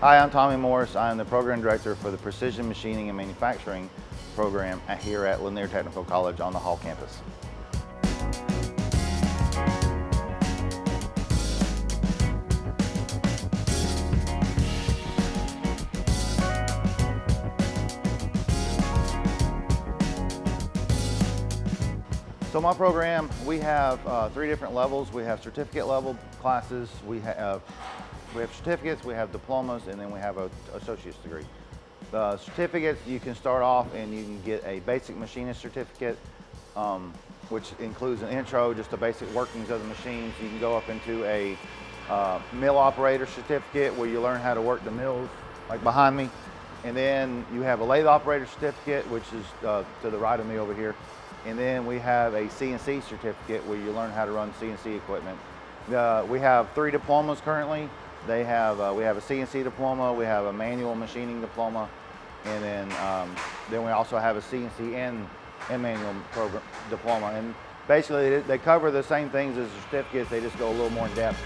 Hi, I'm Tommy Morris. I'm the program director for the Precision Machining and Manufacturing program here at Lanier Technical College on the Hall campus. So my program, we have 3 different levels. We have certificate level classes, we have certificates, we have diplomas, and then we have an associate's degree. The certificates, you can start off and you can get a basic machinist certificate, which includes an intro, just the basic workings of the machines. You can go up into a mill operator certificate where you learn how to work the mills, like behind me. And then you have a lathe operator certificate, which is to the right of me over here. And then we have a CNC certificate where you learn how to run CNC equipment. We have 3 diplomas currently. We have a CNC diploma, we have a manual machining diploma, and then we also have a CNC and manual program diploma. And basically they cover the same things as the certificates, they just go a little more in depth.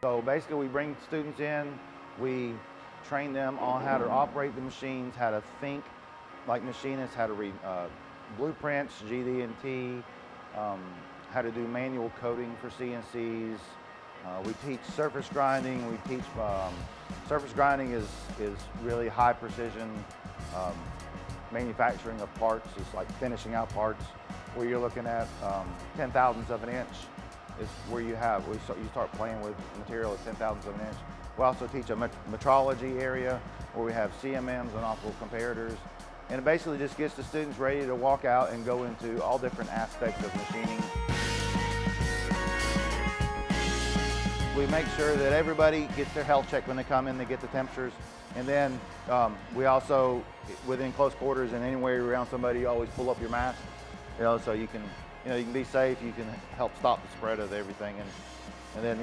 So basically we bring students in, we train them on how to operate the machines, how to think like machinists, how to read blueprints, GD&T, how to do manual coding for CNCs. We teach surface grinding. We teach surface grinding is really high precision manufacturing of parts. It's like finishing out parts where you're looking at 10,000ths of an inch is where you start playing with material at 10,000ths of an inch. We also teach a metrology area where we have CMMs and optical comparators. And it basically just gets the students ready to walk out and go into all different aspects of machining. We make sure that everybody gets their health check when they come in, they get the temperatures. And then we also, within close quarters and anywhere around somebody, you always pull up your mask, so you can be safe, you can help stop the spread of everything. And then,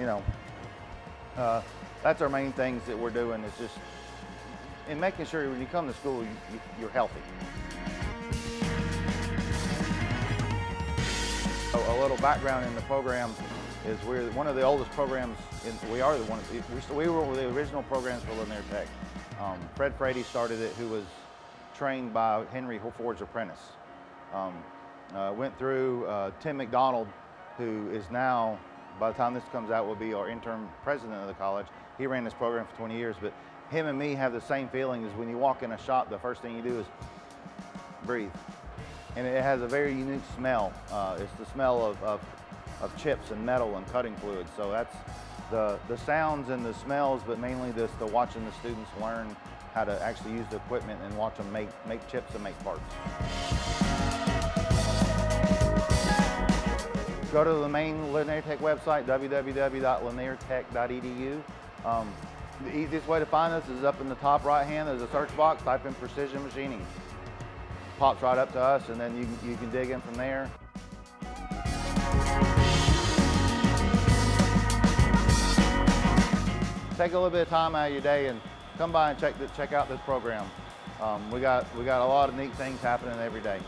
that's our main things that we're doing, is just in making sure when you come to school, you're healthy. So a little background in the program is we're one of the oldest programs. We were one of the original programs for Lanier Tech. Fred Frady started it, who was trained by Henry Ford's apprentice. Went through Tim McDonald, who is now, by the time this comes out, will be our interim president of the college. He ran this program for 20 years, but him and me have the same feeling as when you walk in a shop, the first thing you do is breathe. And it has a very unique smell. It's the smell of chips and metal and cutting fluids. So that's the sounds and the smells, but mainly the watching the students learn how to actually use the equipment and watch them make chips and make parts. Go to the main Lanier Tech website, www.laniertech.edu. The easiest way to find us is up in the top right hand. There's a search box, type in precision machining. Pops right up to us, and then you can dig in from there. Take a little bit of time out of your day and come by and check out this program. We got a lot of neat things happening every day.